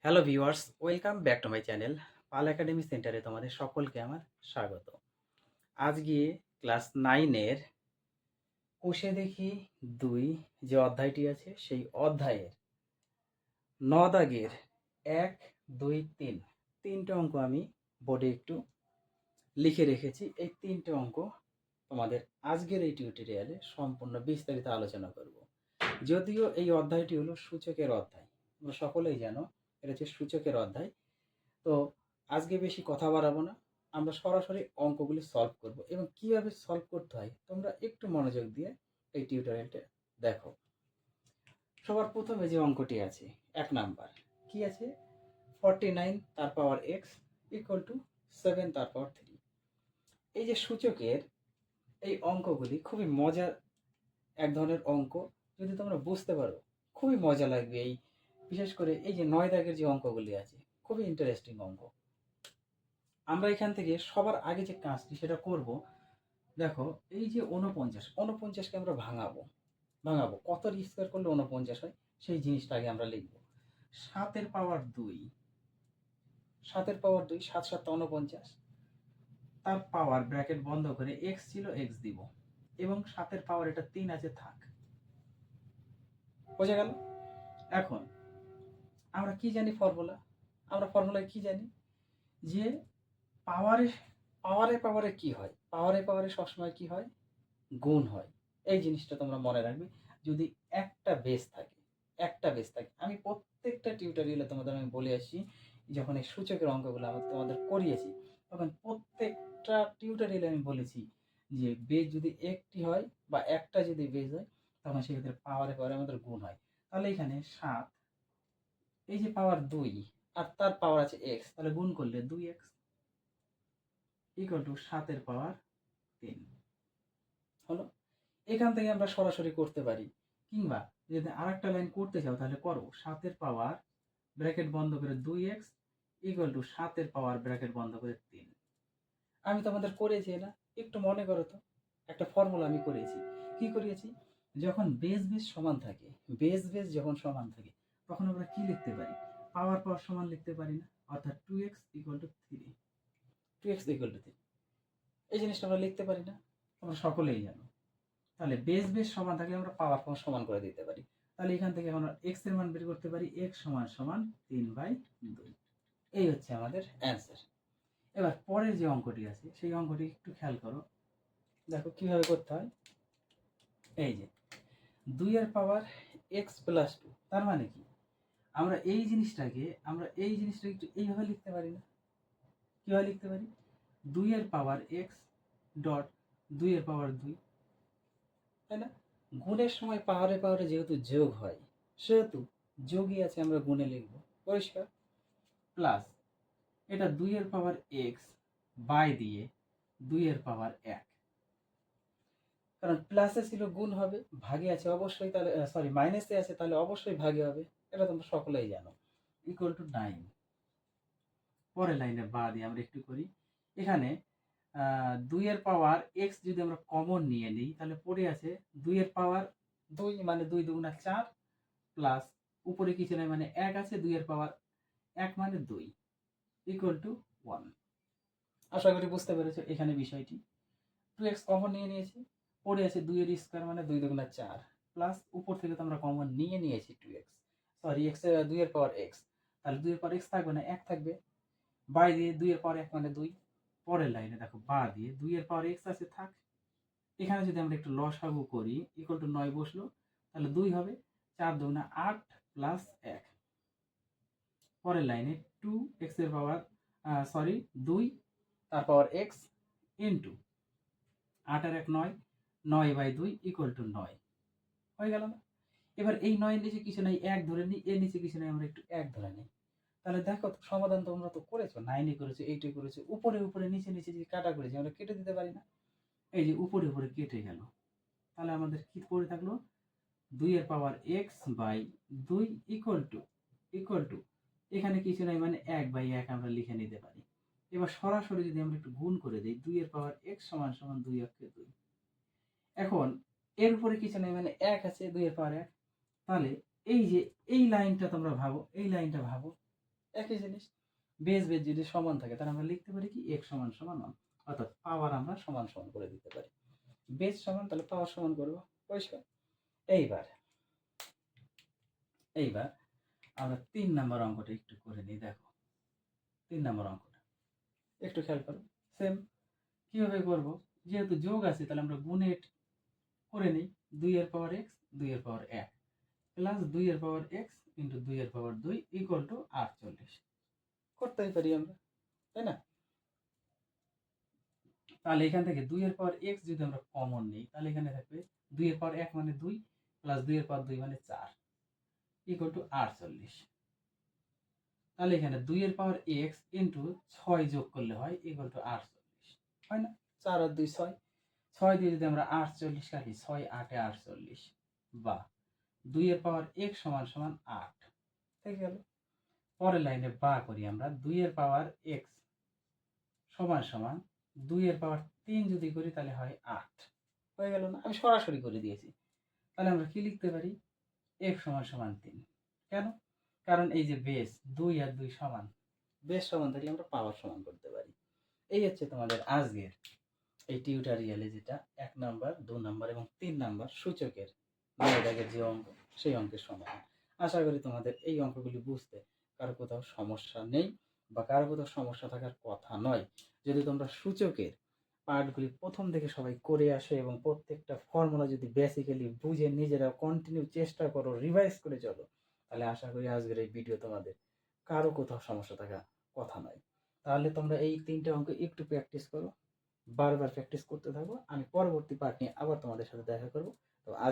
Hello viewers, welcome back to my channel. Pal academy সেন্টারে তোমাদের সকলকে আমার স্বাগত। আজকে ক্লাস 9 এর কোষে দেখি 2 যে অধ্যায়টি আছে সেই অধ্যায়ের 9 দাগের 1, 2, 3 তিনটে অঙ্ক আমি বোর্ডে একটু লিখে রেখেছি। এই তিনটে অঙ্ক তোমাদের আজকের এই টিউটোরিয়ালে সম্পূর্ণ বিস্তারিত আলোচনা করব। যদিও এই অধ্যায়টি হলো সূচকের অধ্যায়, তোমরা সকলেই জানো এটা হচ্ছে সূচকের অধ্যায়। তো আজকে বেশি কথা বাড়াবো না, আমরা সরাসরি অঙ্কগুলি সলভ করব এবং কিভাবে সলভ করতে হয় তোমরা একটু মনোযোগ দিয়ে এই টিউটোরিয়ালটা দেখো। সবার প্রথমে যে অঙ্কটি আছে 1 নাম্বার কি আছে, 49 তার পাওয়ার x ইকুয়াল টু 7 তার পাওয়ার 3। এই যে সূচকের এই অঙ্কগুলি খুবই মজার এক ধরনের অঙ্ক, যদি তোমরা বুঝতে পারো খুবই মজা লাগবে। এই বিশেষ করে এই যে 9 দাগের যে অঙ্কগুলি আছে খুবই ইন্টারেস্টিং অঙ্ক। আমরা এখান থেকে সবার আগে যে কাজটি সেটা করব। দেখো এই যে 49কে আমরা ভাঙাবো কত স্কোয়ার করলে 49 হয় সেই জিনিসটা আগে আমরা লিখব। 7 এর পাওয়ার 2, 7 7 49, তার পাওয়ার ব্র্যাকেট বন্ধ করে x ছিল x দিব এবং 7 এর পাওয়ার এটা 3 আছে থাক, বোঝা গেল। এখন আমরা কি জানি ফর্মুলা, আমরা ফর্মুলায় কি জানি যে পাওয়ারে পাওয়ারে পাওয়ারে কি হয়, পাওয়ারে সবসময় কি হয়, গুণ হয়। এই জিনিসটা তোমরা মনে রাখবে। যদি একটা বেস থাকে, আমি প্রত্যেকটা টিউটোরিয়ালে তোমাদের আমি বলে আসি, যখন এই সূচকের অঙ্কগুলো আমি তোমাদের করিয়েছি তখন প্রত্যেকটা টিউটোরিয়ালে আমি বলেছি যে বেস যদি একটি হয় বা একটা যদি বেস হয় তখন সেক্ষেত্রে পাওয়ারে পাওয়ারে আমাদের গুণ হয়। তাহলে এখানে 7, এই যে পাওয়ার 2 আর তার পাওয়ার আছে x, তাহলে গুণ করলে 2x ইকুয়াল টু 7 এর পাওয়ার 3 হলো। এখান থেকে আমরা সরাসরি করতে পারি, কিংবা যদি আরেকটা লাইন করতে চাও তাহলে করো। 7 এর পাওয়ার ব্র্যাকেট বন্ধ করে 2x ইকুয়াল টু 7 এর পাওয়ার ব্র্যাকেট বন্ধ করে 3। আমি তোমাদের করেছি না, একটু মনে করো তো। একটা ফর্মুলা আমি করেছি, কি করিয়েছি, যখন বেস সমান থাকে, বেস যখন সমান থাকে তখন আমরা কি লিখতে পারি, পাওয়ার সমান লিখতে পারি না, অর্থাৎ 2x equal to 3, 2x equal to 3 এই জিনিসটা আমরা লিখতে পারি না, তোমরা সকলেই জানো। তাহলে বেস সমান থাকলে আমরা পাওয়ার সমান করে দিতে পারি। তাহলে এখান থেকে আমরা x এর মান বের করতে পারি, x সমান সমান 3/2। এই হচ্ছে আমাদের অ্যান্সার। এবার পরের যে অঙ্কটি আছে সেই অঙ্কটি একটু খেয়াল করো, দেখো কিভাবে করতে হয়। এই যে 2 এর পাওয়ার x প্লাস 2, তার মানে কি, আমরা এই জিনিসটাকে একটু এইভাবে লিখতে পারি না, কিভাবে লিখতে পারি, 2 এর পাওয়ার x ডট 2 এর পাওয়ার 2, তাই না। গুণের সময় পাওয়ারে যেহেতু যোগ হয় সেহেতু যোগই আছে, আমরা গুণে লিখব, পরিষ্কার। প্লাস এটা 2 এর পাওয়ার x বাই দিয়ে 2 এর পাওয়ার 1, কারণ প্লাসে ছিল গুণ হবে, ভাগে আছে অবশ্যই, তাহলে সরি মাইনাসে আছে তাহলে অবশ্যই ভাগে হবে, এটা তোমরা সকলেই জানো, ইকুয়াল টু 9। পরের লাইনে বা দিয়ে আমরা একটু করি। এখানে 2 এর পাওয়ার x যদি আমরা কমন নিয়ে নিই তাহলে পড়ে আছে 2 এর পাওয়ার 2 মানে 2 দুগুণা 4, প্লাস উপরে কিছু নাই মানে 1 আছে, 2 এর পাওয়ার 1 মানে 2 ইকুয়াল টু 1। আশা করি বুঝতে পেরেছো এখানে বিষয়টি। 2x কমন নিয়ে নিয়েছি, পড়ে আছে 2 এর স্কয়ার মানে 2 দুগুণা 4, প্লাস উপর থেকে তো আমরা কমন নিয়ে নিয়েছি 2x, সরি x 2 এর পাওয়ার x, তাহলে 2 এর পাওয়ার x থাকবে না, 1 থাকবে, বাই দিয়ে 2 এর পাওয়ার 1 মানে 2। পরের লাইনে দেখো বা দিয়ে 2 এর পাওয়ার x আছে থাক, এখানে যদি আমরা একটু লসাগু করি ইকুয়াল টু 9 বসলো, তাহলে 2 হবে, 4 দুগুণা 8 প্লাস 1। পরের লাইনে 2x এর পাওয়ার 2 তার পাওয়ার x ইন্টু 8 আর 1 9, 9/2 ইকুয়াল টু 9 হয়ে গেল না। এবার এই 9 এর নিচে কিছু নাই, 1 ধরে নিই, এর নিচে কিছু নাই, আমরা একটু 1 ধরে নিই। তাহলে দেখো সমাধান তোমরা তো করেছো, 9 করেছো, 8 করেছো, উপরে নিচে যে কাটা করেছি আমরা কেটে দিতে পারি না, এই যে উপরে কেটে গেল। তাহলে আমাদের কি পড়ে থাকলো, 2 এর পাওয়ার x বাই 2 ইকুয়াল টু এখানে কিছু নাই মানে 1/1 আমরা লিখে নিতে পারি। এবার সরাসরি যদি আমরা একটু গুণ করে দিই, 2 এর পাওয়ার x সমান সমান 2 অক্ষে 2। এখন এর উপরে কিছু নাই মানে 1 আছে, 2 এর পাওয়ার 1। তাহলে এই যে এই লাইনটা তোমরা ভাবো, এই লাইনটা ভাবো, একই জিনিস। বেস বেস যদি সমান থাকে তাহলে আমরা লিখতে পারি কি x সমান সমান 1, অর্থাৎ পাওয়ার আমরা সমান সমান করে দিতে পারি। বেস সমান তাহলে পাওয়ার সমান করব, পরিষ্কার। এইবার আমরা 3 নাম্বার অঙ্কটা একটু করে নিই। দেখো 3 নাম্বার অঙ্কটা একটু খেয়াল করো। সেম কিভাবে করব, যেহেতু যোগ আছে তাহলে আমরা গুণে করে নিই। 2 এর পাওয়ার x 2 এর পাওয়ার 1 প্লাস 2 এর পাওয়ার x ইন্টু 2 এর পাওয়ার 2 ইকুয়াল টু 48 করতেই পারি আমরা, তাই না? তাহলে এখান থেকে 2 এর পাওয়ার x যদি আমরা কমন নিই তাহলে এখানে থাকবে 2 এর পাওয়ার 1 মানে 2 প্লাস 2 এর পাওয়ার 2 মানে 4 ইকুয়াল টু 48। তাহলে এখানে 2 এর পাওয়ার x ইন্টু 6 যোগ করলে হয় ইকুয়াল টু 48, হয় না? 4 আর 2 6, 6 দিয়ে যদি আমরা 48 কাটি, 6 8 এ 48 বা 2 এর পাওয়ার x সমান সমান 8 থেকে গেল। পরের লাইনে বা করি আমরা, 2 এর পাওয়ার x সমান সমান 2 এর পাওয়ার 3 যদি করি তাহলে হয় 8, হয়ে গেল না? আমি সরাসরি করে দিয়েছি। তাহলে আমরা কি লিখতে পারি, x সমান সমান 3। কেন? কারণ এই যে বেস 2 আর 2 সমান, বেস সমান থাকলে আমরা পাওয়ার সমান করতে পারি। এই হচ্ছে তোমাদের আজকের এই টিউটোরিয়ালে যেটা 1 নাম্বার 2 নাম্বার এবং 3 নাম্বার সূচকের দাগের যে অঙ্ক, সেই অঙ্কের সমাধান। আশা করি তোমাদের এই অঙ্কগুলি বুঝতে কারো কোথাও সমস্যা নেই বা কারো কোথাও সমস্যা থাকার কথা নয়। যদি তোমরা সূচকের পার্টগুলি প্রথম থেকে সবাই করে আসো এবং প্রত্যেকটা ফর্মুলা যদি বেসিক্যালি বুঝে নিজেরা কন্টিনিউ চেষ্টা করো, রিভাইজ করে চলো, তাহলে আশা করি আজকের এই ভিডিও তোমাদের কারো কোথাও সমস্যা থাকার কথা নয়। তাহলে তোমরা এই 3টে অঙ্ক একটু প্র্যাকটিস করো, বারবার প্র্যাকটিস করতে থাকো। আমি পরবর্তী পার্ট নিয়ে আবার তোমাদের সাথে দেখা করব। তো আজ